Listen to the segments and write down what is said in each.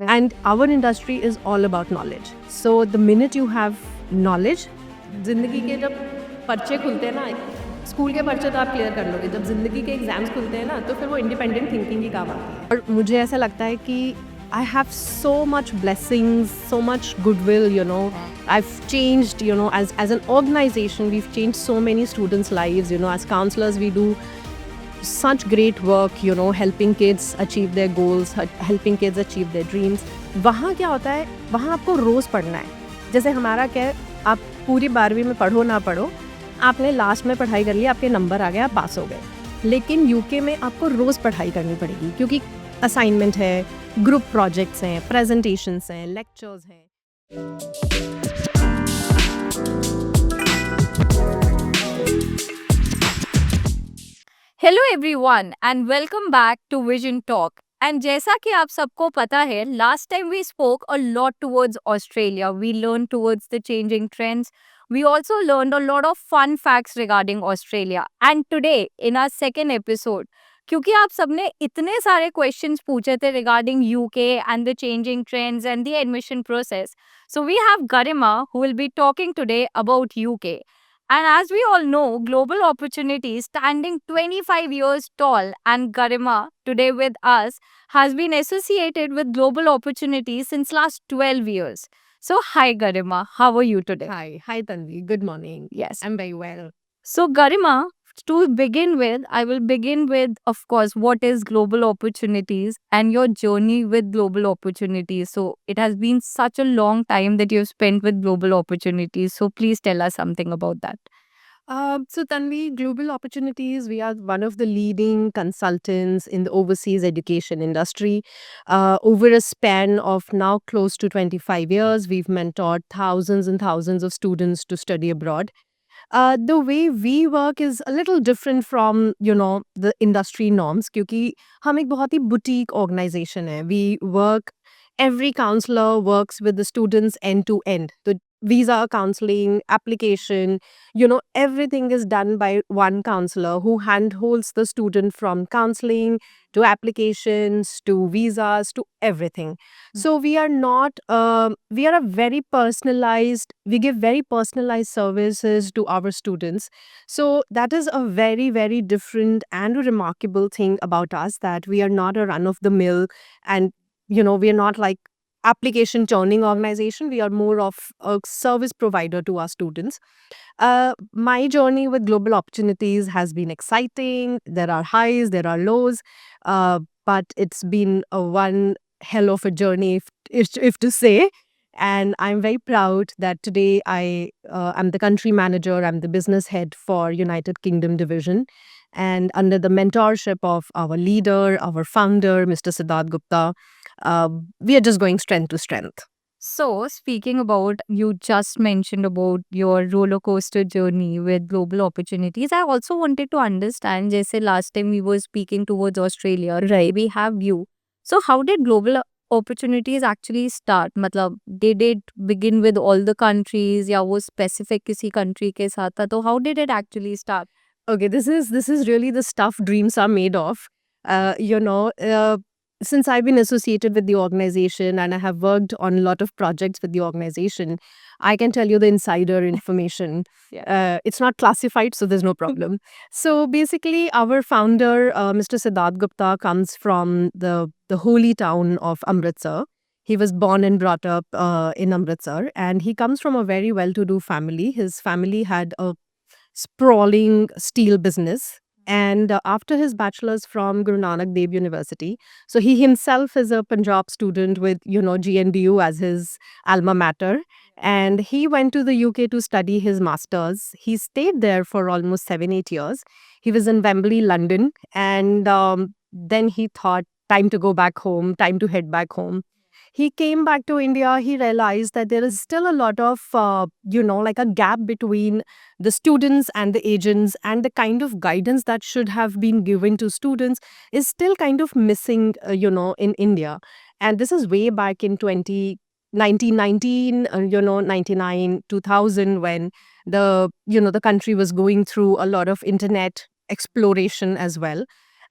And our industry is all about knowledge. So the minute you have knowledge, जिंदगी के जब पर्चे खुलते हैं ना, स्कूल के पर्चे तो आप क्लियर कर लोगे, जब जिंदगी के एग्जाम्स खुलते हैं ना, तो फिर वो इंडिपेंडेंट थिंकिंग ही काम आती है. और मुझे ऐसा लगता है कि I have so much blessings, so much goodwill, I've changed, as an organization, we've changed so many students' lives, as counselors, we do such great work, helping kids achieve their goals, helping kids achieve their dreams. वहाँ क्या होता है, वहाँ आपको रोज़ पढ़ना है. जैसे हमारा क्या है, आप पूरी 12वीं में पढ़ो ना पढ़ो, आपने लास्ट में पढ़ाई कर ली, आपके नंबर आ गए, आप पास हो गए. लेकिन यूके में आपको रोज़ पढ़ाई करनी पड़ेगी, क्योंकि असाइनमेंट है, ग्रुप प्रोजेक्ट्स हैं, प्रेजेंटेशंस हैं, लेक्चर्स हैं. Hello everyone and welcome back to Vision Talk. And जैसा कि आप सबको पता है, last time we spoke a lot towards Australia. We learn towards the changing trends. We also learned a lot of fun facts regarding Australia. And today, in our second episode, क्योंकि आप सबने इतने सारे questions पूछे थे regarding UK and the changing trends and the admission process, so we have Garima who will be talking today about UK. And as we all know, global opportunity standing 25 years tall, and Garima today with us has been associated with global opportunities since last 12 years. So hi Garima, how are you today? Hi Tanvi, good morning. Yes. I'm very well. So Garima, to begin with, I will begin with, of course, what is global opportunities and your journey with global opportunities. So it has been such a long time that you've spent with global opportunities. So please tell us something about that. So Tanvi, Global Opportunities, we are one of the leading consultants in the overseas education industry. Over a span of now close to 25 years, we've mentored thousands and thousands of students to study abroad. The way we work is a little different from, the industry norms, क्योंकि हम एक बहुत ही boutique organization है. We work, every counselor works with the students end to end. The visa counseling, application, everything is done by one counselor who handholds the student from counseling to applications to visas to everything. So we are not, we are a very personalized, we give very personalized services to our students. So that is a very, very different and a remarkable thing about us, that we are not a run of the mill, and, we are not like application churning organization. We are more of a service provider to our students. My journey with global opportunities has been exciting. There are highs, there are lows, but it's been a one hell of a journey, if to say. And I'm very proud that today I'm the country manager, I'm the business head for United Kingdom division. And under the mentorship of our leader, our founder, Mr. Siddharth Gupta, we are just going strength to strength. So, speaking about, you just mentioned about your roller coaster journey with global opportunities. I also wanted to understand, जैसे last time we were speaking towards Australia, Right. we have you. So, how did global opportunities actually start? मतलब, did it begin with all the countries या वो specific किसी country के साथ था? तो how did it actually start? Okay, this is really the stuff dreams are made of. Since I've been associated with the organization and I have worked on a lot of projects with the organization, I can tell you the insider information. It's not classified, so there's no problem. So basically, our founder, Mr. Siddharth Gupta, comes from the holy town of Amritsar. He was born and brought up in Amritsar, and he comes from a very well-to-do family. His family had a sprawling steel business. And after his bachelor's from Guru Nanak Dev University, so he himself is a Punjab student with, GNDU as his alma mater. And he went to the UK to study his master's. He stayed there for almost 7-8 years. He was in Wembley, London. And then he thought, time to go back home, time to head back home. He came back to India. He realized that there is still a lot of, like a gap between the students and the agents, and the kind of guidance that should have been given to students is still kind of missing, in India. And this is way back in 1919, 99, 2000, when the country was going through a lot of internet exploration as well.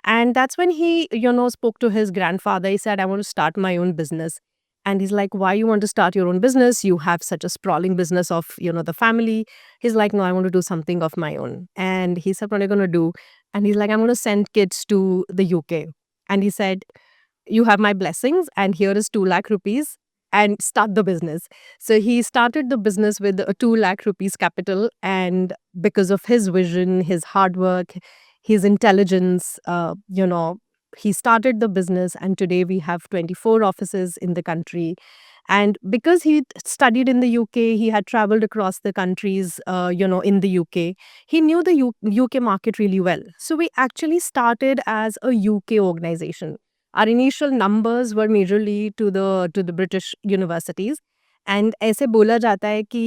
And that's when he, spoke to his grandfather. He said, I want to start my own business. And he's like, why you want to start your own business? You have such a sprawling business of, the family. He's like, no, I want to do something of my own. And he said, what are you going to do? And he's like, I'm going to send kids to the UK. And he said, you have my blessings, and here is 2 lakh rupees, and start the business. So he started the business with a 2 lakh rupees capital. And because of his vision, his hard work, his intelligence, he started the business. And today we have 24 offices in the country. And because he studied in the UK, he had traveled across the countries, in the UK. He knew the UK market really well. So we actually started as a UK organization. Our initial numbers were majorly to the British universities. And ऐसे बोला जाता है कि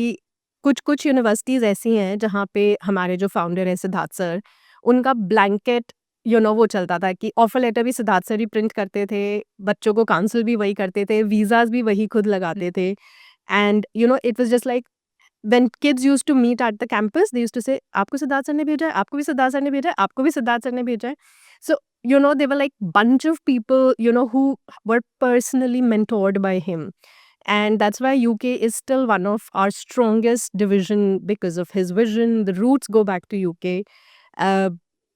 कुछ कुछ universities ऐसी हैं जहाँ पे हमारे जो फाउंडर है सिद्धार्थ सर, उनका ब्लैंकेट वो चलता था कि ऑफर लेटर भी सिद्धार्थ सर ही प्रिंट करते थे, बच्चों को काउंसिल भी वही करते थे, वीजाज भी वही खुद लगाते थे. And it was just like when kids used to meet at the campus, they used to say, आपको सिद्धार्थ सर ने भेजा है, आपको भी सिद्धार्थ सर ने भेजा है, आपको भी सिद्धार्थ सर ने भेजा है. So, they were like bunch of people, who were personally mentored by him. And that's why UK is still one of our strongest division because of his vision. The roots go back to UK. Uh,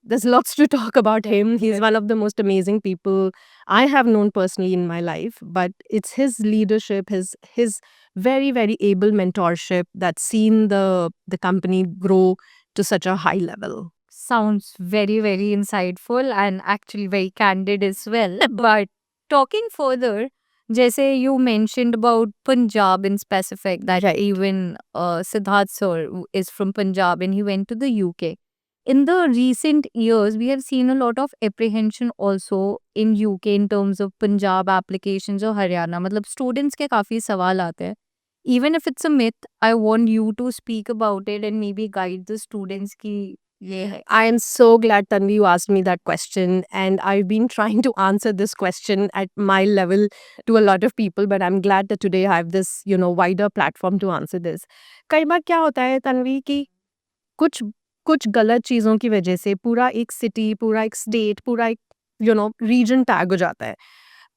there's lots to talk about him. He's one of the most amazing people I have known personally in my life. But it's his leadership, his very, very able mentorship that's seen the company grow to such a high level. Sounds very, very insightful and actually very candid as well. But talking further, जैसे you mentioned about Punjab in specific, that Right. even Siddharth sir is from Punjab and he went to the UK. In the recent years, we have seen a lot of apprehension also in UK in terms of Punjab applications or Haryana. मतलब students के काफी सवाल आते हैं. Even if it's a myth, I want you to speak about it and maybe guide the students की ये है. I am so glad, Tanvi, you asked me that question. And I've been trying to answer this question at my level to a lot of people, but I'm glad that today I have this, wider platform to answer this. कई बार क्या होता है, तन्वी, कि कुछ कुछ गलत चीज़ों की वजह से पूरा एक सिटी, पूरा एक स्टेट, पूरा एक, रीजन टैग हो जाता है.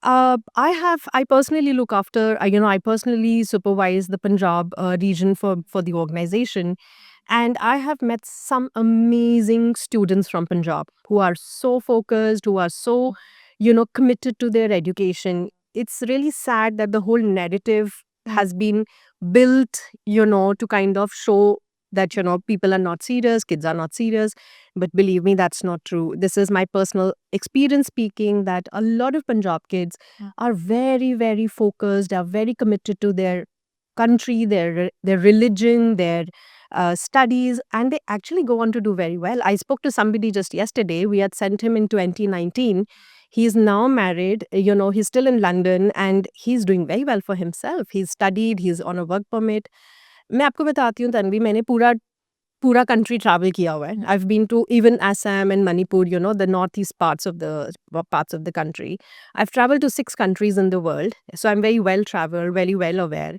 I personally look after, I personally supervise the Punjab region for the organization. And I have met some amazing students from Punjab who are so focused, who are so, committed to their education. It's really sad that the whole narrative has been built, to kind of show that, people are not serious, kids are not serious. But believe me, that's not true. This is my personal experience speaking, that a lot of Punjab kids are very, very focused, are very committed to their country, their religion, their studies, and they actually go on to do very well. I spoke to somebody just yesterday. We had sent him in 2019. He's now married, he's still in London, and he's doing very well for himself. He's studied, he's on a work permit. मैं आपको बताती हूँ, तन्वी, मैंने पूरा पूरा country travel किया हुआ है. I've been to even Assam and Manipur, the northeast parts of the country. I've traveled to 6 countries in the world, so I'm very well traveled, very well aware.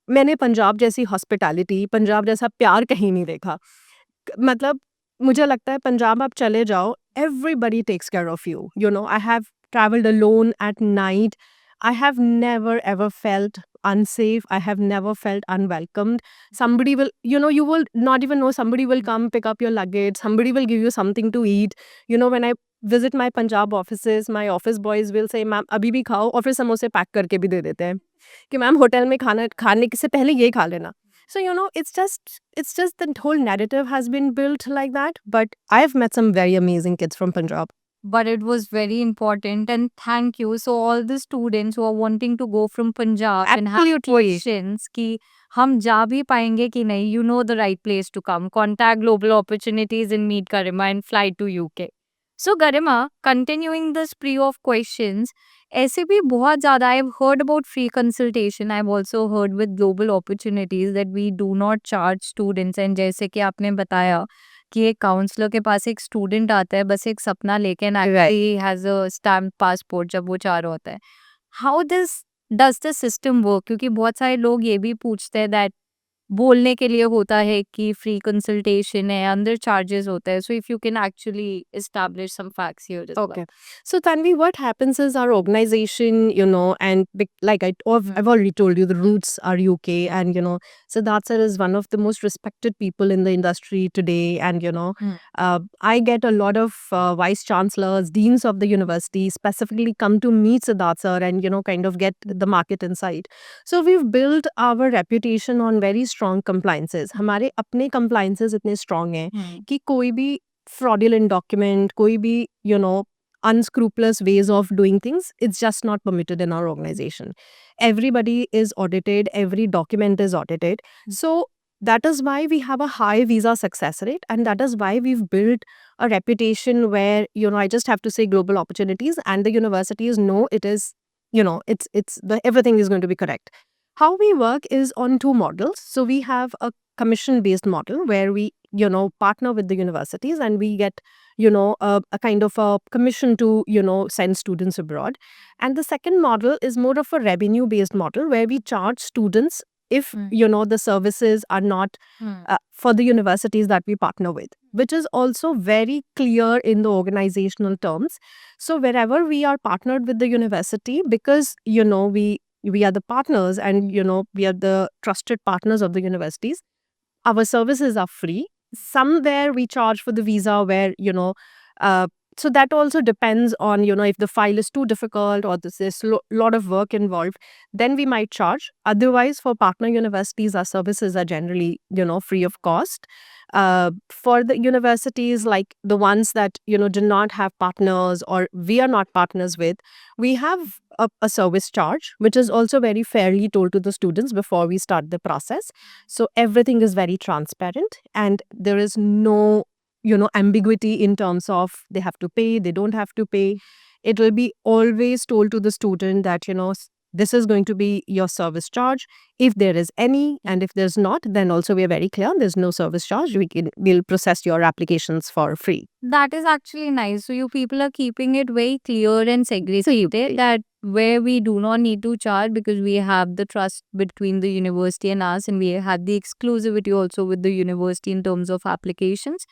मैंने पंजाब जैसी हॉस्पिटैलिटी, पंजाब जैसा प्यार कहीं नहीं देखा. मतलब मुझे लगता है पंजाब आप चले जाओ, everybody takes care of you. I have traveled alone at night. I have never ever felt unsafe. I have never felt unwelcomed. Somebody will, you will not even know, somebody will come pick up your luggage. Somebody will give you something to eat. When I visit my Punjab offices, my office boys will say, ma'am अभी भी खाओ, और फिर समोसे pack करके भी दे देते हैं कि मैम होटल में खाने से पहले ये खा लेना. So, it's just the whole narrative has been built like that. But I've met some very amazing kids from Punjab. But it was very important, and thank you. So all the students who are wanting to go from Punjab and have Absolutely. questions कि हम जा भी पाएंगे कि नहीं, you know the right place to come. Contact Global Opportunities and meet Garima and fly to UK. So Garima, continuing the spree of questions, ऐसे भी बहुत ज़्यादा I've heard about free consultation. I've also heard with Global Opportunities that we do not charge students. And जैसे कि आपने बताया कि एक काउंसलर के पास एक स्टूडेंट आता है बस एक सपना लेके, and actually has a stamp passport जब वो चाह रहा होता है. How this does the system work? क्योंकि बहुत सारे लोग ये भी पूछते हैं दैट बोलने के लिए होता है कि फ्री कंसल्टेशन है, अंदर चार्जेस होता है. So if you can actually establish some facts here as well. Okay. So, Tanvi, what happens is our organization, and like I've already told you, the roots are UK, and, Siddharth sir is one of the most respected people in the industry today. And, I get a lot of vice chancellors, deans of the university specifically come to meet Siddharth sir and, kind of get the market insight. So, we've built our reputation on very strong compliances. हमारे अपने compliances इतने strong हैं कि कोई भी fraudulent document, koi bhi, unscrupulous ways of doing things, it's just not permitted in our organization. Everybody is audited, every document is audited. So that is why we have a high visa success rate, and that is why we've built a reputation where, I just have to say global opportunities, and the universities know it is, everything is going to be correct. How we work is on two models. So we have a commission based model where we, partner with the universities and we get, a kind of a commission to, send students abroad. And the second model is more of a revenue based model where we charge students if, the services are not for the universities that we partner with, which is also very clear in the organizational terms. So wherever we are partnered with the university, because, we are the partners and, we are the trusted partners of the universities, our services are free. Somewhere we charge for the visa where, so that also depends on, if the file is too difficult or there's a lot of work involved, then we might charge. Otherwise, for partner universities, our services are generally, free of cost. For the universities like the ones that, do not have partners or we are not partners with, we have a service charge, which is also very fairly told to the students before we start the process. So everything is very transparent and there is no, ambiguity in terms of they have to pay, they don't have to pay. It will be always told to the student that, this is going to be your service charge. If there is any, and if there's not, then also we are very clear, there's no service charge. We'll process your applications for free. That is actually nice. So you people are keeping it very clear and segregated that where we do not need to charge because we have the trust between the university and us, and we have the exclusivity also with the university in terms of applications.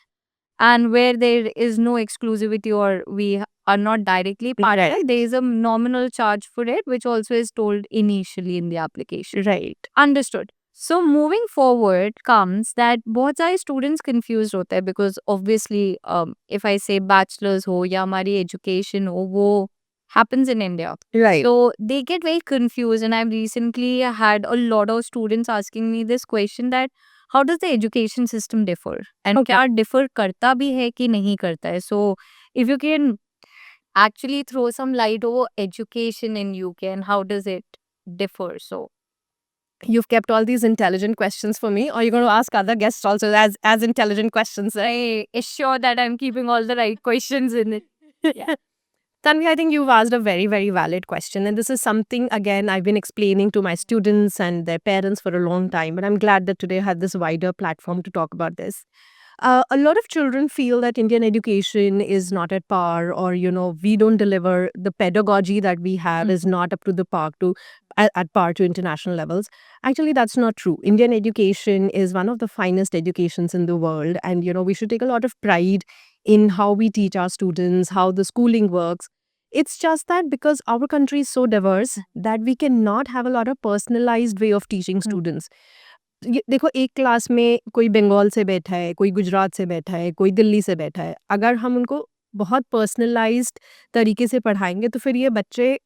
And where there is no exclusivity or we are not directly partnered, Right. there is a nominal charge for it, which also is told initially in the application. Right. Understood. So moving forward comes that बहुत सारे students confused होते हैं because obviously if I say bachelor's हो या हमारी education हो वो happens in India. Right. So they get very confused, and I've recently had a lot of students asking me this question that how does the education system differ and Okay. क्या differ करता भी है कि नहीं करता है. So if you can actually throw some light over education in UK and how does it differ. So You've kept all these intelligent questions for me, or you're going to ask other guests also as intelligent questions, right? I assure that I'm keeping all the right questions in it. Yeah. Tanvi, I think you've asked a very, very valid question. And this is something, again, I've been explaining to my students and their parents for a long time. But I'm glad that today I had this wider platform to talk about this. A lot of children feel that Indian education is not at par, or, we don't deliver the pedagogy that we have is not up to the par to at par to international levels. Actually, that's not true. Indian education is one of the finest educations in the world. And, we should take a lot of pride in how we teach our students, how the schooling works. It's just that because our country is so diverse that we cannot have a lot of personalized way of teaching students. देखो एक class में कोई बंगाल से बैठा है, कोई गुजरात से बैठा है, कोई दिल्ली से बैठा है. अगर हम उनको बहुत पर्सनलाइज्ड तरीके से पढ़ाएंगे तो फिर ये बच्चे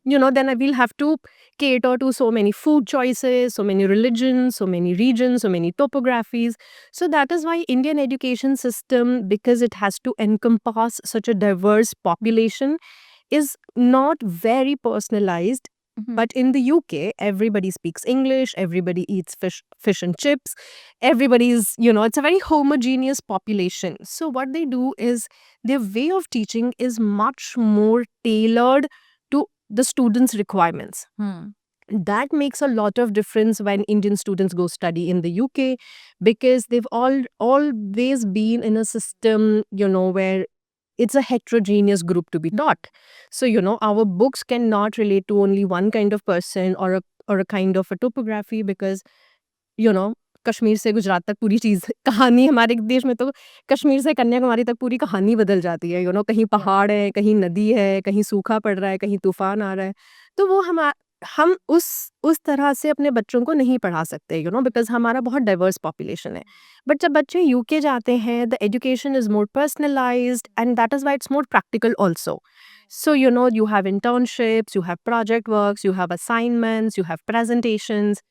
then I will have to cater to so many food choices, so many religions, so many regions, so many topographies. So that is why Indian education system, because it has to encompass such a diverse population, is not very personalized. But in the UK, everybody speaks English, everybody eats fish and chips, everybody's, it's a very homogeneous population. So what they do is their way of teaching is much more tailored to the students' requirements. That makes a lot of difference when Indian students go study in the UK, because they've always been in a system, where it's a heterogeneous group to be taught. So, our books cannot relate to only one kind of person or a kind of a topography, because you know Kashmir से गुजरात तक पूरी चीज़ कहानी हमारे देश में तो कश्मीर से कन्याकुमारी तक पूरी कहानी बदल जाती है, कहीं पहाड़ है, कहीं नदी है, कहीं सूखा पड़ रहा है, कहीं तूफ़ान आ रहा है। तो वो हम उस तरह से अपने बच्चों को नहीं पढ़ा सकते, बिकॉज़ हमारा बहुत डाइवर्स पॉपुलेशन है। बट जब बच्चे यूके जाते हैं, the education is more personalised and that is why it's more practical also. So, you have internships, you have project works, you have assignments, you have presentations.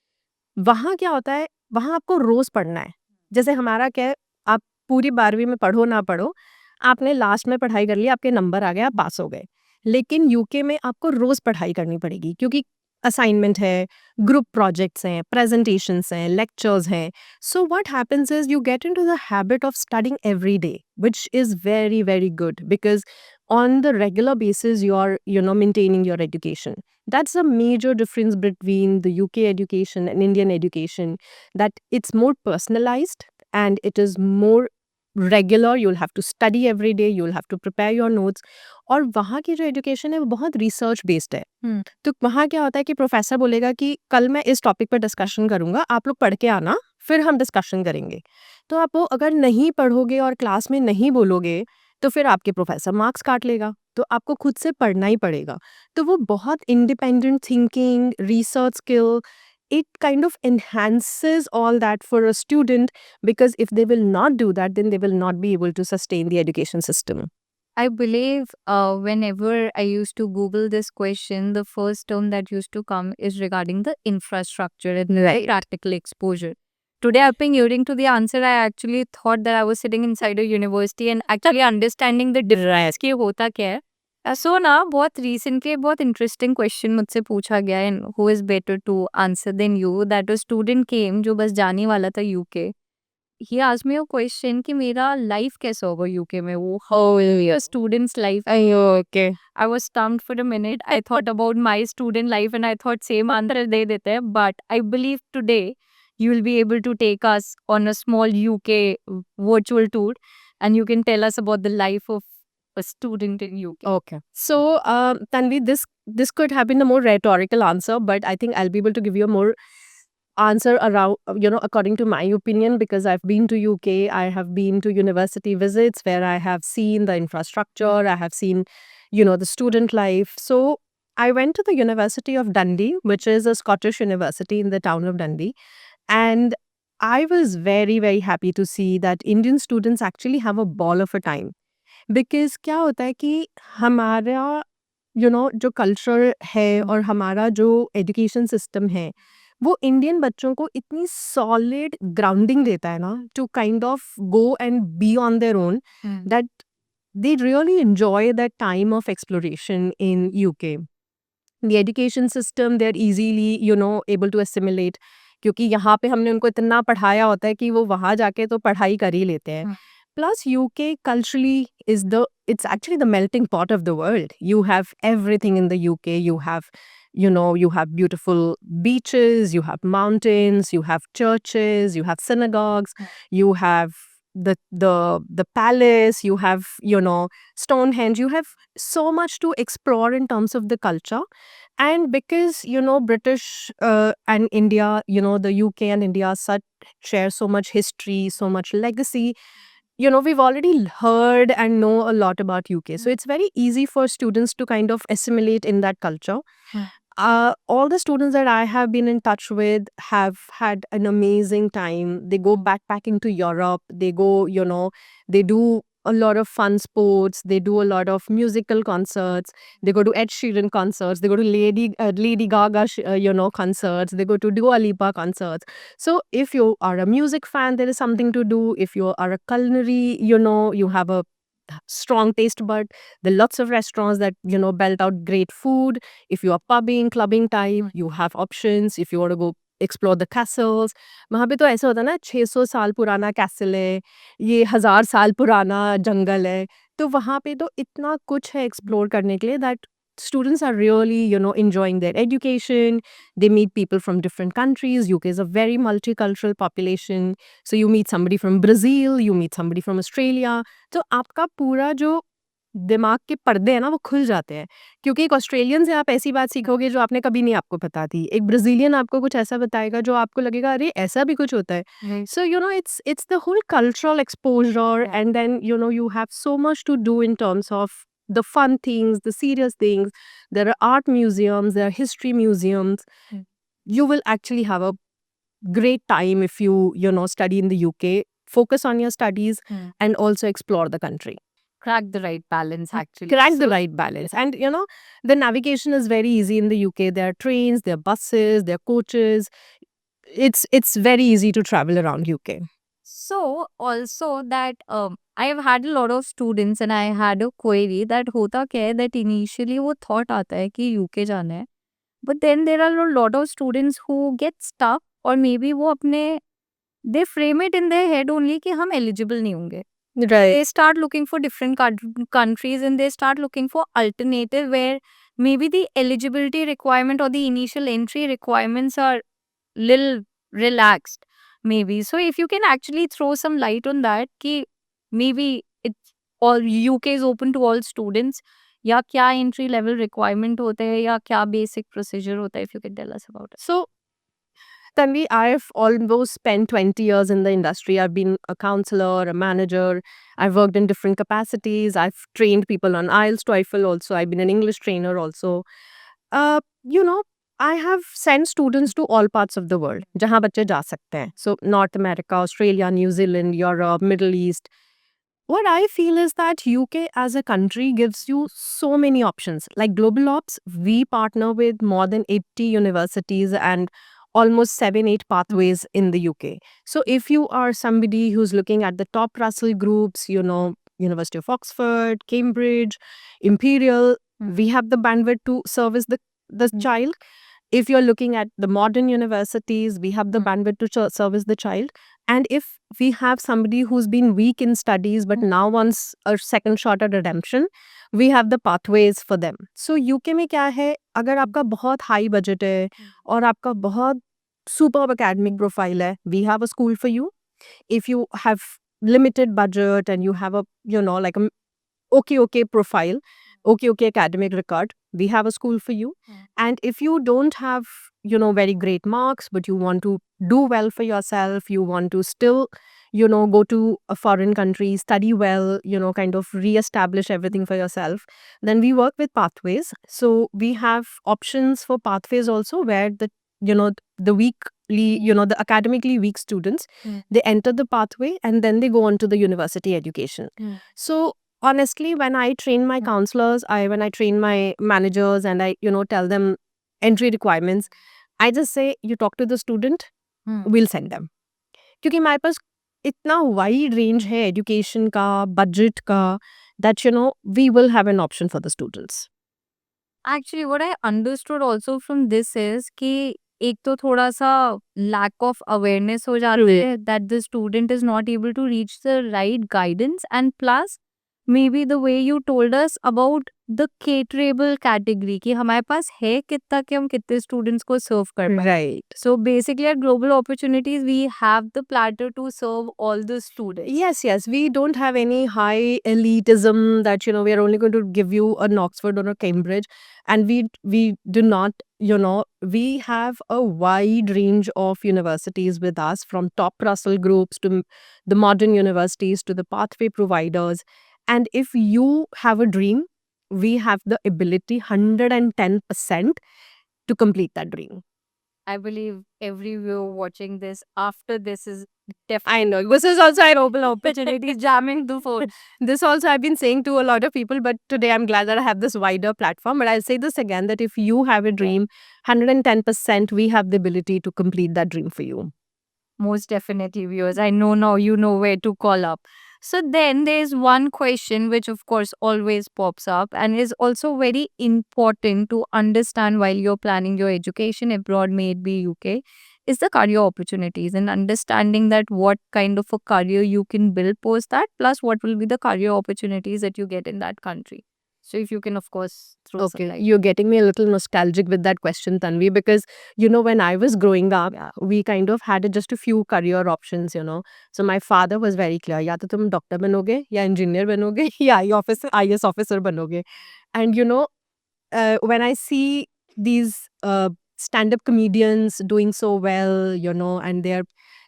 वहाँ क्या होता है, वहाँ आपको रोज़ पढ़ना है। जैसे हमारा क्या है, आप पूरी 12वीं में पढ़ो ना पढ़ो, आपने लास्ट में पढ़ाई कर ली, आपके नंबर आ गए, आप पास हो गए। लेकिन यूके में आपको रोज़ पढ़ाई करनी पड़ेगी क्योंकि असाइनमेंट है, ग्रुप प्रोजेक्ट्स हैं, प्रेजेंटेशंस हैं, लेक्चर्स हैं। So what happens is you get into the habit of studying every day, which is very, very good because on the regular basis you're maintaining your education. That's a major difference between the UK education and Indian education, that it's more personalized and it is more regular. You'll have to study every day, you'll have to prepare your notes. और वहाँ की जो education है वो बहुत research based है। तो वहाँ क्या होता है कि प्रोफेसर बोलेगा कि कल मैं इस टॉपिक पर डिस्कशन करूंगा, आप लोग पढ़ के आना, फिर हम डिस्कशन करेंगे। तो आप वो अगर नहीं पढ़ोगे और क्लास में नहीं बोलोगे तो फिर आपके प्रोफेसर मार्क्स काट लेगा। तो आपको खुद से पढ़ना ही पड़ेगा। तो वो बहुत independent thinking, research skill, it kind of enhances all that for a student, because if they will not do that, then they will not be able to sustain the education system. I believe whenever I used to Google this question, the first term that used to come is regarding the infrastructure and the Right. practical exposure. Today, after hearing to the answer, I actually thought that I was sitting inside a university and actually understanding the difference कि होता क्या है. So ना बहुत recently बहुत interesting question मुझसे पूछा गया, and who is better to answer than you, that a student came जो बस जाने वाला था UK. He asked me a question कि मेरा life कैसा होगा UK में, वो how will be a student's life. Okay. I was stumped for a minute. I thought about my student life and I thought same answer दे देते हैं, but I believe today you will be able to take us on a small UK virtual tour and you can tell us about the life of a student in UK. Okay. So, Tanvi, this could have been a more rhetorical answer, but I think I'll be able to give you a more answer around, according to my opinion, because I've been to UK, I have been to university visits where I have seen the infrastructure, I have seen, the student life. So, I went to the University of Dundee, which is a Scottish university in the town of Dundee. And I was very, very happy to see that Indian students actually have a ball of a time. Because क्या होता है कि हमारा जो culture है और हमारा जो एजुकेशन सिस्टम है, वो इंडियन बच्चों को इतनी सॉलिड ग्राउंडिंग देता है ना, to kind of go and be on their own, that they really enjoy that time of exploration in UK. The education system, they are easily able to assimilate, क्योंकि यहाँ पे हमने उनको इतना पढ़ाया होता है कि वो वहाँ जाके तो पढ़ाई कर ही लेते हैं। Plus, UK culturally it's actually the melting pot of the world. You have everything in the UK. You have beautiful beaches, you have mountains, you have churches, you have synagogues, you have the palace, you have, Stonehenge. You have so much to explore in terms of the culture. And because, British and India, the UK and India share so much history, so much legacy, we've already heard and know a lot about UK. So it's very easy for students to kind of assimilate in that culture. All the students that I have been in touch with have had an amazing time. They go backpacking to Europe. They go, they do a lot of fun sports. They do a lot of musical concerts. They go to Ed Sheeran concerts. They go to Lady Gaga, concerts. They go to Dua Lipa concerts. So if you are a music fan, there is something to do. If you are a culinary, you have a strong taste bud. There are lots of restaurants that, belt out great food. If you are pubbing, clubbing type, you have options. If you want to go explore the castles, वहाँ पे तो ऐसा होता है ना, 600 साल पुराना castle है, ये 1000 साल पुराना जंगल है। तो वहाँ पे तो इतना कुछ है एक्सप्लोर करने के लिए, that students are really, enjoying their education. They meet people from different countries. UK is a very multicultural population. So you meet somebody from Brazil, you meet somebody from Australia. तो आपका पूरा जो दिमाग के पर्दे हैं ना वो खुल जाते हैं, क्योंकि एक ऑस्ट्रेलियन से आप ऐसी बात सीखोगे जो आपने कभी नहीं आपको पता थी। एक ब्राज़ीलियन आपको कुछ ऐसा बताएगा जो आपको लगेगा अरे ऐसा भी कुछ होता है। Right. So, it's the whole cultural exposure, Yeah. and then, you have so much to do in terms of the fun things, the serious things. There are art museums, there are history museums. Mm. You will actually have a great time if you study in the UK, focus on your studies, Mm. and also explore the country. Crack the right balance, actually. Crack the So, right balance. And the navigation is very easy in the UK. There are trains, there are buses, there are coaches. It's very easy to travel around UK. so also that I have had a lot of students and I had a query that होता क्या है that initially वो thought आता है कि UK जाना है, but then there are a lot of students who get stuck or maybe वो अपने they frame it in their head only कि हम eligible नहीं होंगे. Right. They start looking for different countries and they start looking for alternative where maybe the eligibility requirement or the initial entry requirements are little relaxed maybe. So if you can actually throw some light on that कि maybe it's all UK is open to all students या क्या entry level requirement होते हैं या क्या basic procedure होता है, if you can tell us about it. So, Tanvi, I've almost spent 20 years in the industry. I've been a counselor, a manager. I've worked in different capacities. I've trained people on IELTS, TOEFL also. I've been an English trainer also. Uh, you know, I have sent students to all parts of the world, जहाँ बच्चे जा सकते हैं. So, North America, Australia, New Zealand, Europe, Middle East. What I feel is that UK as a country gives you so many options. Like Global Ops, we partner with more than 80 universities and almost 7-8 pathways in the UK. So if you are somebody who's looking at the top Russell groups, University of Oxford, Cambridge, Imperial, we have the bandwidth to service the child. If you're looking at the modern universities, we have the bandwidth to service the child. And if we have somebody who's been weak in studies but now wants a second shot at redemption, we have the pathways for them. So UK में क्या है, अगर आपका बहुत high budget है और आपका बहुत superb academic profile है, we have a school for you. If you have limited budget and you have a like a okay profile, okay academic record, we have a school for you. And if you don't have very great marks but you want to do well for yourself, you want to still go to a foreign country, study well, kind of re-establish everything for yourself, then we work with pathways. So we have options for pathways also, where the weekly, the academically weak students, they enter the pathway and then they go on to the university education. So honestly, when I train my counselors, when I train my managers and I tell them entry requirements, I just say, you talk to the student, we'll send them. क्योंकि हमारे पास इतना wide range है education का, budget का, that we will have an option for the students. Actually, what I understood also from this is कि एक तो थोड़ा सा lack of awareness हो जाती है that the student is not able to reach the right guidance, and plus maybe the way you told us about the caterable category कि हमारे पास है कितना कि हम कितने students को serve कर पाए. Right. So basically at Global Opportunities we have the platter to serve all the students. Yes. We don't have any high elitism that, we are only going to give you an Oxford or a Cambridge. And we do not, we have a wide range of universities with us, from top Russell groups to the modern universities to the pathway providers. And if you have a dream, we have the ability 110% to complete that dream. I believe every viewer watching this after this is I know. This is also a global opportunities jamming the phone. This also I've been saying to a lot of people, but today I'm glad that I have this wider platform. But I'll say this again, that if you have a dream, 110% we have the ability to complete that dream for you. Most definitely, viewers. I know now you know where to call up. So then there's one question which of course always pops up and is also very important to understand while you're planning your education abroad, may it be UK, is the career opportunities and understanding that what kind of a career you can build post that, plus what will be the career opportunities that you get in that country. So if you can, of course, throw some Okay, light. you're getting me a little nostalgic with that question, Tanvi, because when I was growing up, we kind of had just a few career options. So my father was very clear, या तो तुम doctor बनोगे, या engineer बनोगे, या IS officer बनोगे. And when I see these stand-up comedians doing so well, and they're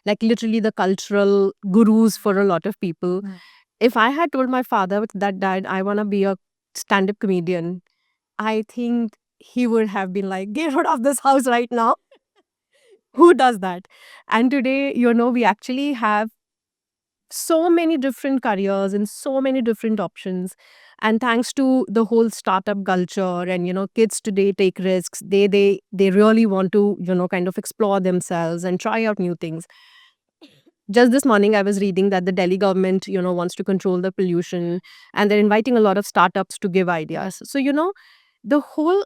like literally the cultural gurus for a lot of people. Mm. If I had told my father that dad, I want to be a stand-up comedian, I think he would have been like, get out of this house right now. Who does that? And today, we actually have so many different careers and so many different options. And thanks to the whole startup culture and, kids today take risks. They really want to, kind of explore themselves and try out new things. Just this morning, I was reading that the Delhi government, wants to control the pollution, and they're inviting a lot of startups to give ideas. So, the whole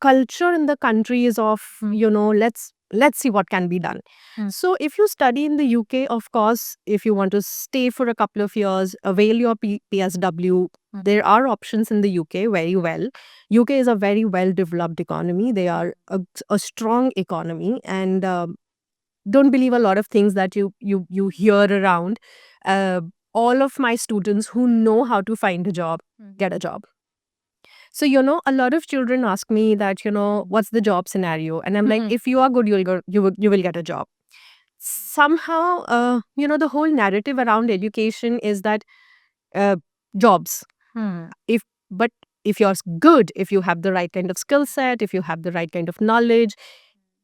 culture in the country is of let's see what can be done. Mm. So if you study in the UK, of course, if you want to stay for a couple of years, avail your PSW, there are options in the UK very well. UK is a very well developed economy. They are a strong economy, and don't believe a lot of things that you hear around. uh, all of my students who know how to find a job get a job. So, a lot of children ask me that, what's the job scenario? And I'm like, if you are good, you will get a job. Somehow, the whole narrative around education is that uh, jobs. If but if you're good, if you have the right kind of skill set, if you have the right kind of knowledge,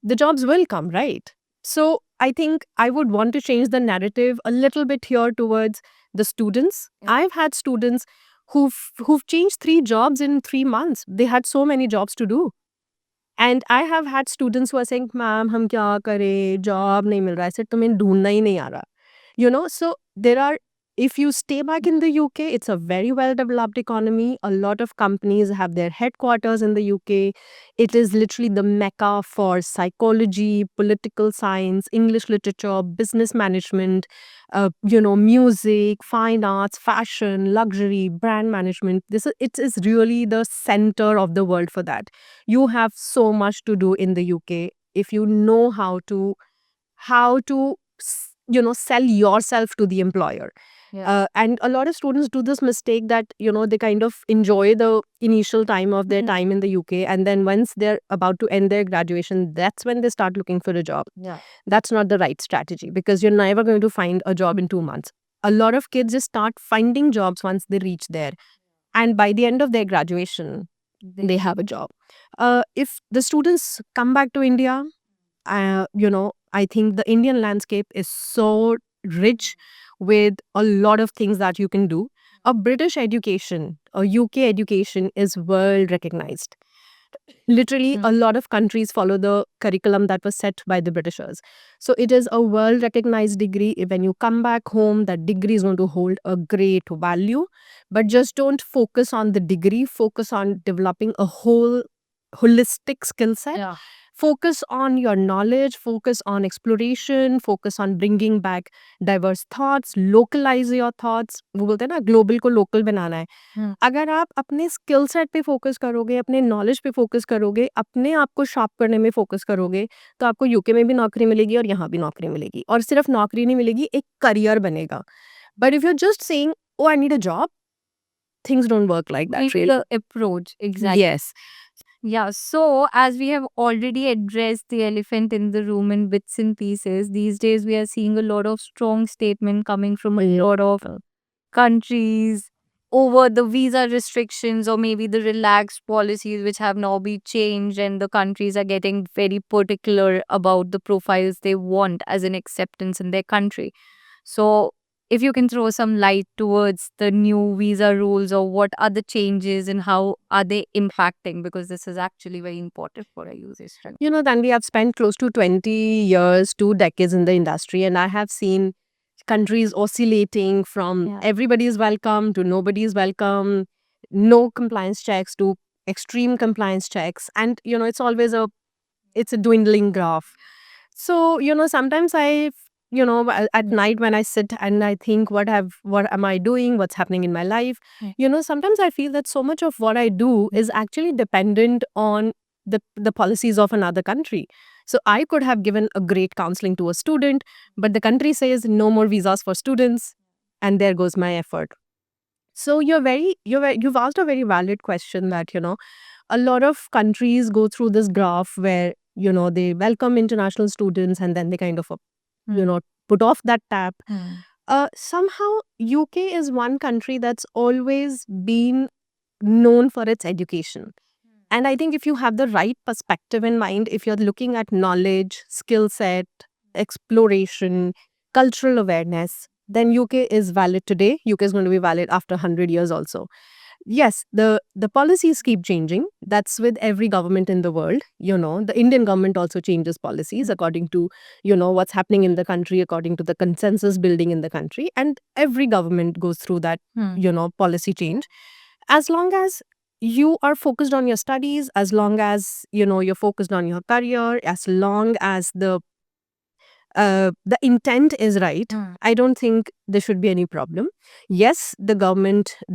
the jobs will come, right? So I think I would want to change the narrative a little bit here towards the students. Yeah. I've had students who've changed 3 jobs in 3 months. They had so many jobs to do. And I have had students who are saying, "Ma'am, हम क्या करें? Job नहीं मिल रहा है, सिर्फ तुम्हें ढूंढना ही नहीं आ रहा." So there are, if you stay back in the UK, it's a very well developed economy. A lot of companies have their headquarters in the UK. It is literally the mecca for psychology, political science, English literature, business management, music, fine arts, fashion, luxury, brand management. It is really the center of the world for that. You have so much to do in the UK if you know how to sell yourself to the employer. Yeah. And a lot of students do this mistake that they kind of enjoy the initial time of their time in the UK, and then once they're about to end their graduation, that's when they start looking for a job. Yeah. That's not the right strategy, because you're never going to find a job in 2 months. A lot of kids just start finding jobs once they reach there, and by the end of their graduation, they have a job. If the students come back to India, I think the Indian landscape is so rich with a lot of things that you can do. A British education, a UK education is world recognized. Literally, a lot of countries follow the curriculum that was set by the Britishers. So it is a world recognized degree. When you come back home, that degree is going to hold a great value. But just don't focus on the degree, focus on developing a whole holistic skill set. Yeah. Focus on your knowledge, focus on exploration, focus on bringing back diverse thoughts, localize your thoughts. वो बोलते हैं ना, global को local बनाना है. अगर आप अपने skill set पे फोकस करोगे, अपने नॉलेज पे फोकस करोगे, अपने आप को शार्प करने में फोकस करोगे, तो आपको यूके में भी नौकरी मिलेगी और यहाँ भी नौकरी मिलेगी. और सिर्फ नौकरी नहीं मिलेगी, एक करियर बनेगा. But if you are just saying, "Oh, I need a job," things don't work like that, Maybe really. the approach. Exactly. Yes. Yeah, so as we have already addressed the elephant in the room in bits and pieces, these days we are seeing a lot of strong statement coming from a lot of countries over the visa restrictions or maybe the relaxed policies which have now been changed, and the countries are getting very particular about the profiles they want as an acceptance in their country. So if you can throw some light towards the new visa rules, or what are the changes and how are they impacting, because this is actually very important for our users. Right? Tanvi, I've spent close to 20 years, 2 decades in the industry, and I have seen countries oscillating from Yeah. everybody is welcome to nobody is welcome, no compliance checks to extreme compliance checks. And, it's always it's a dwindling graph. So, sometimes I at night when I sit and I think what am I doing, what's happening in my life, sometimes I feel that so much of what I do is actually dependent on the policies of another country. So I could have given a great counseling to a student, but the country says no more visas for students, and there goes my effort. So you've asked a very valid question that, a lot of countries go through this graph where, they welcome international students and then they kind of, put off that tap. Somehow UK is one country that's always been known for its education. And I think if you have the right perspective in mind, if you're looking at knowledge, skill set, exploration, cultural awareness, then UK is valid today. UK is going to be valid after 100 years also. Yes, the policies keep changing. That's with every government in the world. The Indian government also changes policies according to, what's happening in the country, according to the consensus building in the country. And every government goes through that, policy change. As long as you are focused on your studies, as long as, you're focused on your career, as long as the intent is right, I don't think there should be any problem. Yes, the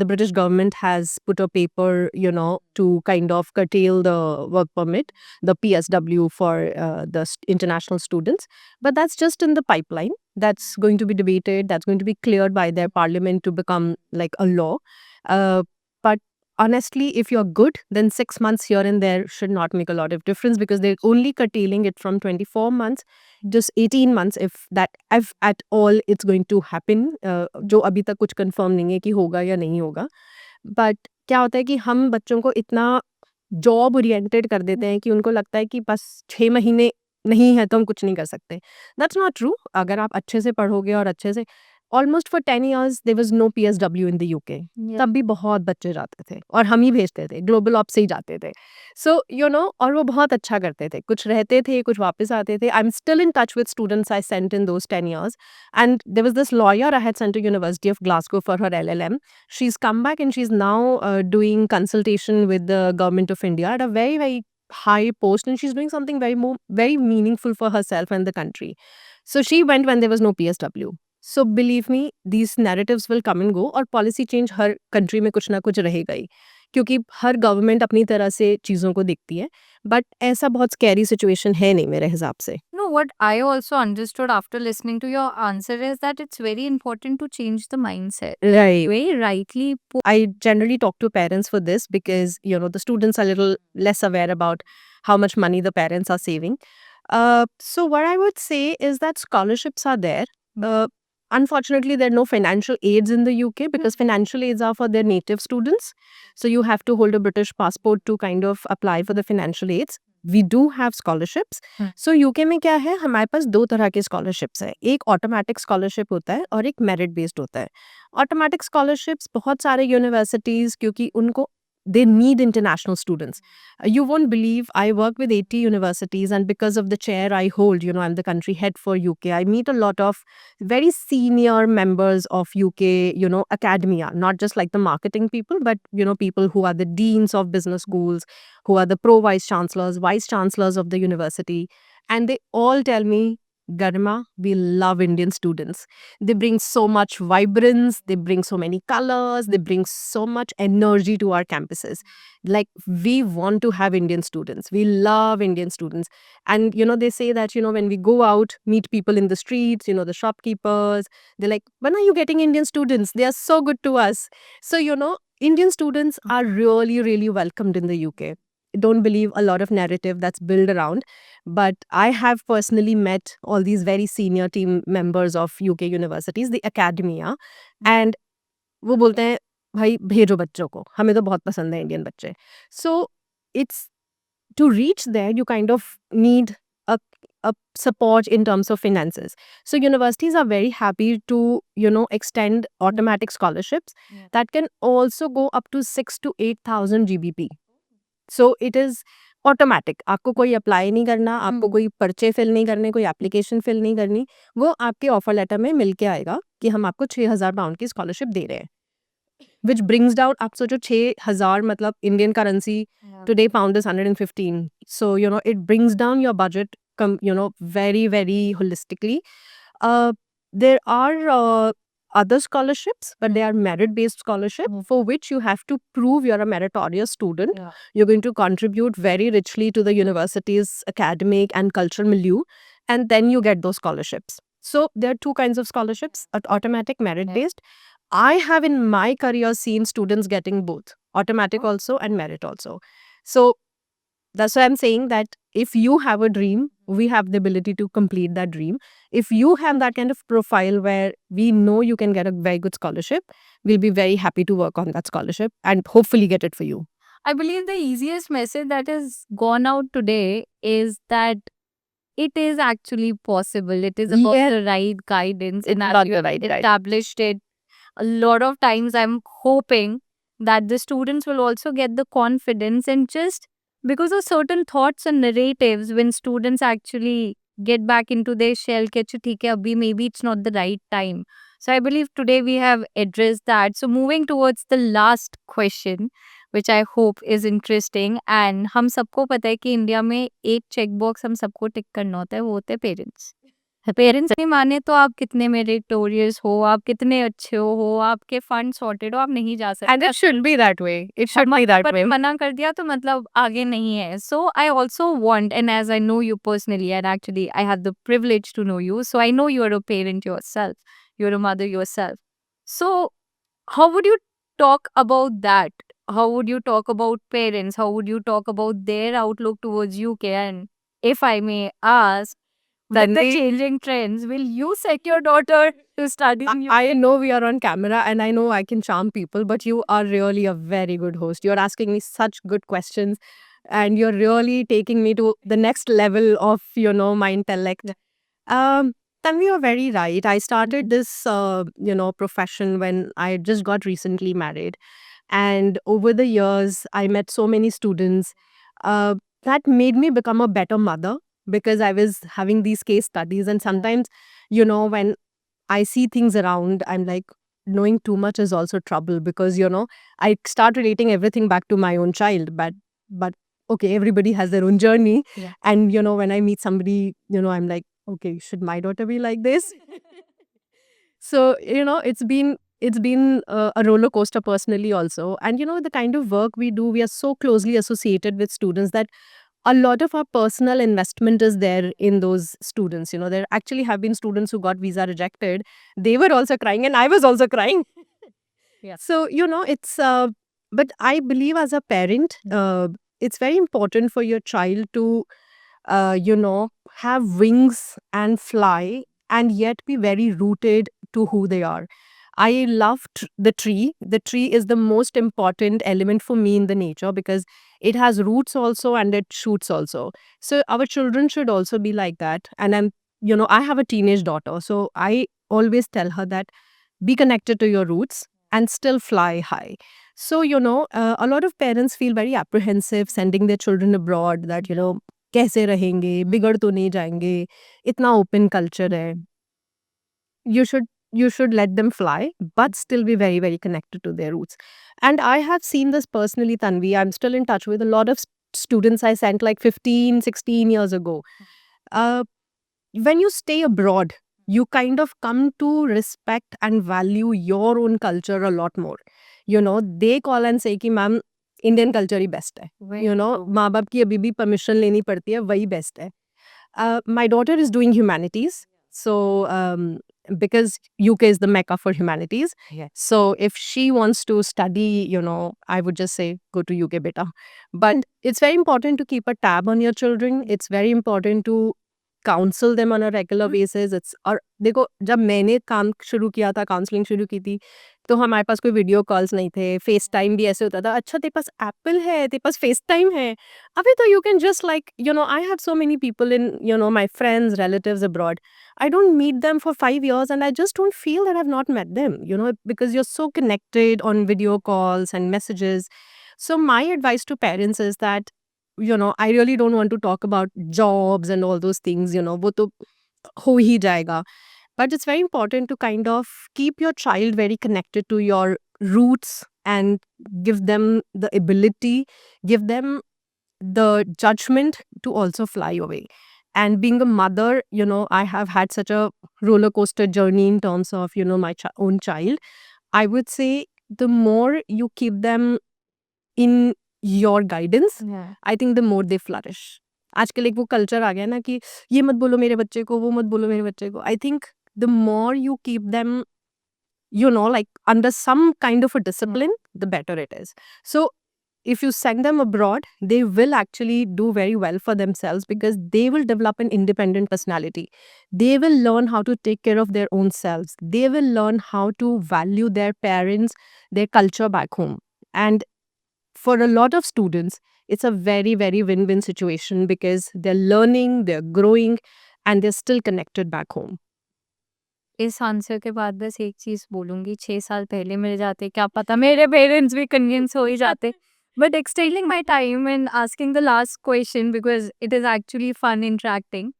British government has put a paper, to kind of curtail the work permit, the PSW for the international students. But that's just in the pipeline. That's going to be debated. That's going to be cleared by their parliament to become like a law. But honestly, if you're good, then 6 months here and there should not make a lot of difference because they're only curtailing it from 24 months, just 18 months if at all it's going to happen. जो अभी तक कुछ confirm नहीं है कि होगा या नहीं होगा. बट क्या होता है कि हम बच्चों को इतना जॉब ओरिएंटेड कर देते हैं कि उनको लगता है कि बस 6 महीने नहीं है तो हम कुछ नहीं कर सकते. That's not true. अगर आप अच्छे से पढ़ोगे और अच्छे से almost for 10 years there was no PSW in the UK. तब भी बहुत बच्चे जाते थे और हम ही भेजते थे, ग्लोबल ऑप से ही जाते थे. सो और वो बहुत अच्छा करते थे. कुछ रहते थे, कुछ वापस आते थे. I am still in touch with students I sent in those 10 years. And there was this lawyer I had sent to University of Glasgow for her LLM. She's come back and she's now doing consultation with the government of India at a very, very high post, and she's doing something very meaningful for herself and the country. So she went when there was no PSW. So believe me, these narratives will come and go और policy change हर country में कुछ ना कुछ रहेगा ही क्योंकि हर government अपनी तरह से चीज़ों को देखती है. But ऐसा बहुत scary situation है नहीं मेरे हिसाब से. No, what I also understood after listening to your answer is that it's very important to change the mindset. Right. Very rightly put. I generally talk to parents for this because, the students are a little less aware about how much money the parents are saving. So what I would say is that scholarships are there. Unfortunately, there are no financial aids in the UK because financial aids are for their native students. So you have to hold a British passport to kind of apply for the financial aids. We do have scholarships. So UK में क्या है, हमारे पास 2 तरह के scholarships है. एक automatic scholarship होता है और एक merit based होता है. Automatic scholarships बहुत सारे universities क्योंकि उनको they need international students. You won't believe I work with 80 universities, and because of the chair I hold, I'm the country head for UK. I meet a lot of very senior members of UK, academia, not just like the marketing people, but, people who are the deans of business schools, who are the vice chancellors of the university. And they all tell me, Garima, we love Indian students. They bring so much vibrance, they bring so many colors, they bring so much energy to our campuses. Like, we want to have Indian students. We love Indian students. And, they say that, when we go out, meet people in the streets, the shopkeepers, they're like, when are you getting Indian students? They are so good to us. So, Indian students are really, really welcomed in the UK. Don't believe a lot of narrative that's built around. But I have personally met all these very senior team members of UK universities, the academia, and वो बोलते हैं भाई भेजो बच्चों को, हमें तो बहुत पसंद है इंडियन बच्चे. So it's to reach there, you kind of need a support in terms of finances. So universities are very happy to, extend automatic scholarships that can also go up to 6,000 to 8,000 GBP. So it is automatic. आपको कोई apply नहीं करना, आपको कोई पर्चे fill नहीं करने, कोई एप्लीकेशन फिल नहीं करनी. वो आपके ऑफर लेटर में मिल के आएगा कि हम आपको 6,000 पाउंड की स्कॉलरशिप दे रहे हैं. विच ब्रिंग्स डाउन, आप सोचो 6,000 मतलब Indian currency today pound is 115. So, it brings down your budget, very, very holistically. There are other scholarships, but they are merit-based scholarship for which you have to prove you're a meritorious student. Yeah. You're going to contribute very richly to the university's academic and cultural milieu, and then you get those scholarships. So there are two kinds of scholarships: automatic, merit-based. I have in my career seen students getting both automatic also and merit also. So that's why I'm saying that if you have a dream, we have the ability to complete that dream. If you have that kind of profile where we know you can get a very good scholarship, we'll be very happy to work on that scholarship and hopefully get it for you. I believe the easiest message that has gone out today is that it is actually possible. It is about the right guidance, and as Not you the right guide. established it. A lot of times, I'm hoping that the students will also get the confidence, and just because of certain thoughts and narratives, when students actually get back into their shell, catch theek hai, abhi maybe it's not the right time. So I believe today we have addressed that. So moving towards the last question, which I hope is interesting, and हम सबको पता है कि India में एक check box हम सबको टिक करना होता है, वो होते हैं पेरेंट्स। पेरेंट्स नहीं माने तो आप कितने मेरिटोरियस हो, आप कितने अच्छे हो, आपके फंड सॉर्टेड हो, आप नहीं जा सकते। And it should be that way. It should be that पर way. मना कर दिया तो मतलब आगे नहीं है। So I also want, and as I know you personally, and actually I have the privilege to know you, so I know you are a parent yourself, you are a mother yourself. So how would you talk about that? How would you talk about parents? How would you talk about their outlook towards UK? And if I may ask, with the Tanvi, changing trends, will you send your daughter to study in UK? I know we are on camera and I know I can charm people, but you are really a very good host. You're asking me such good questions and you're really taking me to the next level of, my intellect. Tanvi, you're very right. I started this, profession when I just got recently married. And over the years, I met so many students that made me become a better mother because I was having these case studies. And sometimes, when I see things around, I'm like, knowing too much is also trouble because, I start relating everything back to my own child. But okay, everybody has their own journey. Yeah. And, when I meet somebody, I'm like, okay, should my daughter be like this? So, it's been a roller coaster personally also. And, the kind of work we do, we are so closely associated with students that a lot of our personal investment is there in those students. There actually have been students who got visa rejected. They were also crying and I was also crying. Yeah. So, but I believe as a parent, it's very important for your child to, have wings and fly and yet be very rooted to who they are. I love the tree. The tree is the most important element for me in the nature because it has roots also and it shoots also. So our children should also be like that. And I have a teenage daughter. So I always tell her that be connected to your roots and still fly high. So, a lot of parents feel very apprehensive sending their children abroad that, कैसे रहेंगे, बिगड़ तो नहीं जाएंगे, इतना open culture है. You should let them fly, but still be very, very connected to their roots. And I have seen this personally, Tanvi. I'm still in touch with a lot of students I sent like 15, 16 years ago. Uh, when you stay abroad, you kind of come to respect and value your own culture a lot more. They call and say कि ma'am Indian culture ही best है. माँ बाप की अभी भी permission लेनी पड़ती है, वही बेस्ट है. My daughter is doing humanities. So, because UK is the mecca for humanities. Yes. So, if she wants to study, I would just say, go to UK, beta. But it's very important to keep a tab on your children. It's very important to counsel them on a regular basis. और देखो जब मैंने काम शुरू किया था, counselling शुरू की थी, तो हमारे पास कोई वीडियो कॉल्स नहीं थे, फेस टाइम भी ऐसे होता था. अच्छा तेरे पास एप्पल है, तेरे पास फेस टाइम है. अभी तो you can just like, I have so many people in, my friends, relatives abroad. I don't meet them for 5 years and I just don't feel that I've not met them, because you're so connected on video calls and messages. So my advice to parents is that, I really don't want to talk about jobs and all those things, वो तो हो ही जाएगा. But it's very important to kind of keep your child very connected to your roots and give them the ability, give them the judgment to also fly away. And being a mother, I have had such a roller coaster journey in terms of, my own child. I would say the more you keep them in your guidance, Yeah. I think the more they flourish. आजकल एक वो culture आ गया ना कि ये मत बोलो मेरे बच्चे को, वो मत बोलो मेरे बच्चे को. I think the more you keep them, like under some kind of a discipline, the better it is. So if you send them abroad, they will actually do very well for themselves because they will develop an independent personality. They will learn how to take care of their own selves. They will learn how to value their parents, their culture back home. And for a lot of students, it's a very, very win-win situation because they're learning, they're growing, and they're still connected back home. इस answer के बाद बस एक चीज बोलूंगी, 6 साल पहले मिल जाते क्या पता मेरे पेरेंट्स भी कन्विंस हो ही जाते. But extending my time and asking the last question because it is actually fun interacting.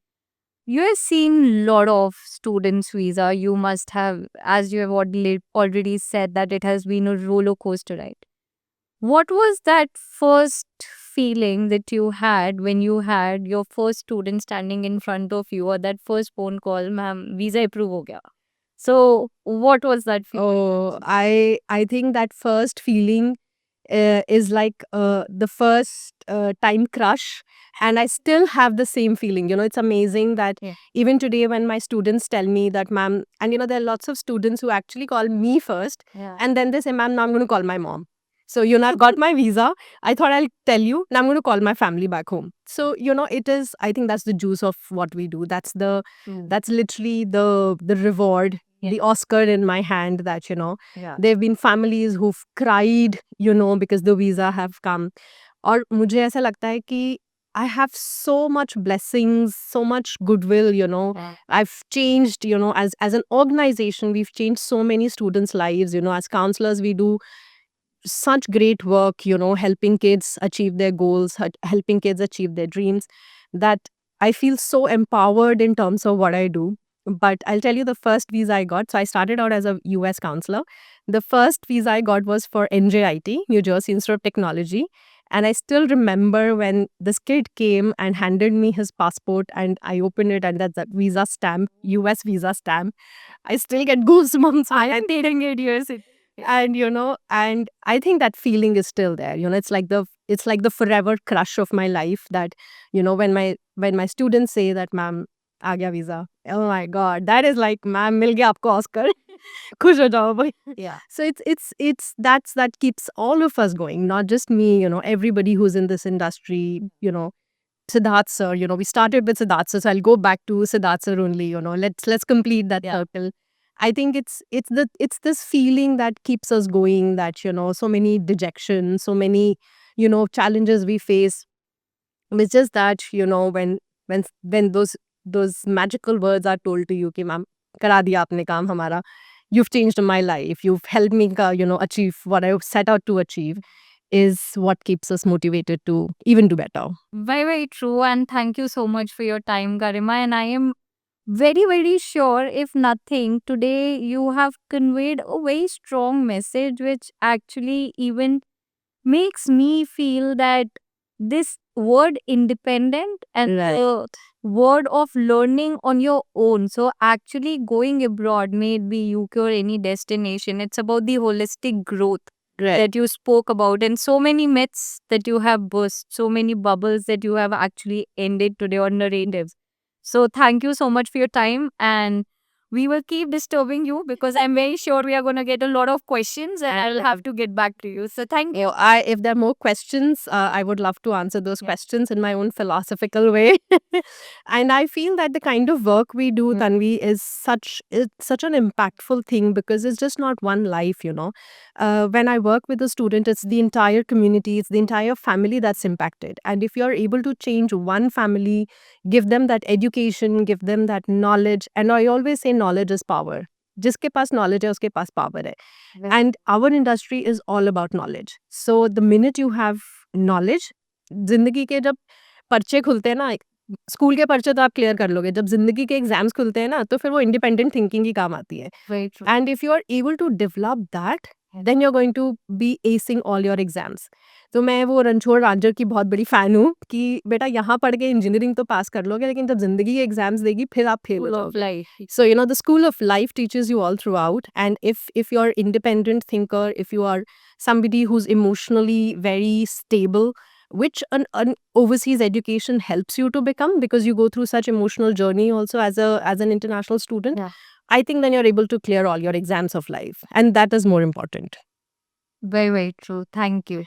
You have seen lot of students visa. You must have, as you have already said, that it has been a roller coaster ride. What was that first feeling that you had when you had your first student standing in front of you, or that first phone call, ma'am, visa approve ho gaya? So, what was that feeling? Oh, I think that first feeling is like the first time crush, and I still have the same feeling. It's amazing that Yeah. even today when my students tell me that, ma'am, and there are lots of students who actually call me first, Yeah. and then they say, ma'am, now I'm going to call my mom. So, I've got my visa. I thought I'll tell you. Now I'm going to call my family back home. So, it is, I think that's the juice of what we do. That's that's literally the reward, Yeah. the Oscar in my hand that, Yeah. there have been families who've cried, because the visa have come. और मुझे ऐसा लगता है कि I have so much blessings, so much goodwill, Yeah. I've changed, as an organization, we've changed so many students' lives, as counselors, we do such great work, helping kids achieve their goals, helping kids achieve their dreams, that I feel so empowered in terms of what I do. But I'll tell you the first visa I got. So I started out as a US counselor. The first visa I got was for NJIT, New Jersey Institute of Technology. And I still remember when this kid came and handed me his passport and I opened it and that's that visa stamp, US visa stamp. I still get goosebumps. I am dating it years. And and I think that feeling is still there. It's like the forever crush of my life that, when my students say that, ma'am, आ गया visa. Oh my God, that is like, ma'am, मिल गया आपको Oscar. खुश हो जाओ भाई. Yeah. So it's that keeps all of us going, not just me, everybody who's in this industry, Siddharth sir, we started with Siddharth sir, so I'll go back to Siddharth sir only, let's complete that Yeah. circle. I think it's this feeling that keeps us going, that, so many dejections, so many, challenges we face. It's just that, when those magical words are told to you, कि ma'am, करा दिया आपने काम हमारा. You've changed my life. You've helped me, achieve what I set out to achieve, is what keeps us motivated to even do better. Very, very true. And thank you so much for your time, Garima. And I am very, very sure, if nothing, today you have conveyed a very strong message, which actually even makes me feel that this word independent and Right. the word of learning on your own. So, actually, going abroad, may it be UK or any destination, it's about the holistic growth Right. that you spoke about, and so many myths that you have burst, so many bubbles that you have actually ended today on narratives. So, thank you so much for your time, and we will keep disturbing you because I'm very sure we are going to get a lot of questions and I'll have to get back to you. So, thank you. If there are more questions, I would love to answer those Yeah. questions in my own philosophical way. And I feel that the kind of work we do, Tanvi, is such an impactful thing because it's just not one life, When I work with a student, it's the entire community, it's the entire family that's impacted. And if you're able to change one family, give them that education, give them that knowledge, and I always say knowledge is power. जिसके पास knowledge है उसके पास power है. And our industry is all about knowledge. So the minute you have knowledge, जिंदगी के जब पर्चे खुलते हैं ना, स्कूल के पर्चे तो आप क्लियर कर लोगे, जब जिंदगी के एग्जाम्स खुलते हैं ना, तो फिर वो इंडिपेंडेंट थिंकिंग ही काम आती है. Very true. And if you are able to develop that, then you're going to be acing all your exams. तो मैं वो रणछोड़ रांझर की बहुत बड़ी फैन हूँ कि बेटा यहाँ पढ़ के इंजीनियरिंग तो पास कर लोगे, लेकिन जब जिंदगी के एग्जाम्स देगी फिर आप फेल हो Full of जाओगे. life. So, the school of life teaches you all throughout. And if you're independent thinker, if you are somebody who's emotionally very stable, which an overseas education helps you to become, because you go through such emotional journey also as an international student, Yeah. I think then you're able to clear all your exams of life. And that is more important. Very, very true. Thank you.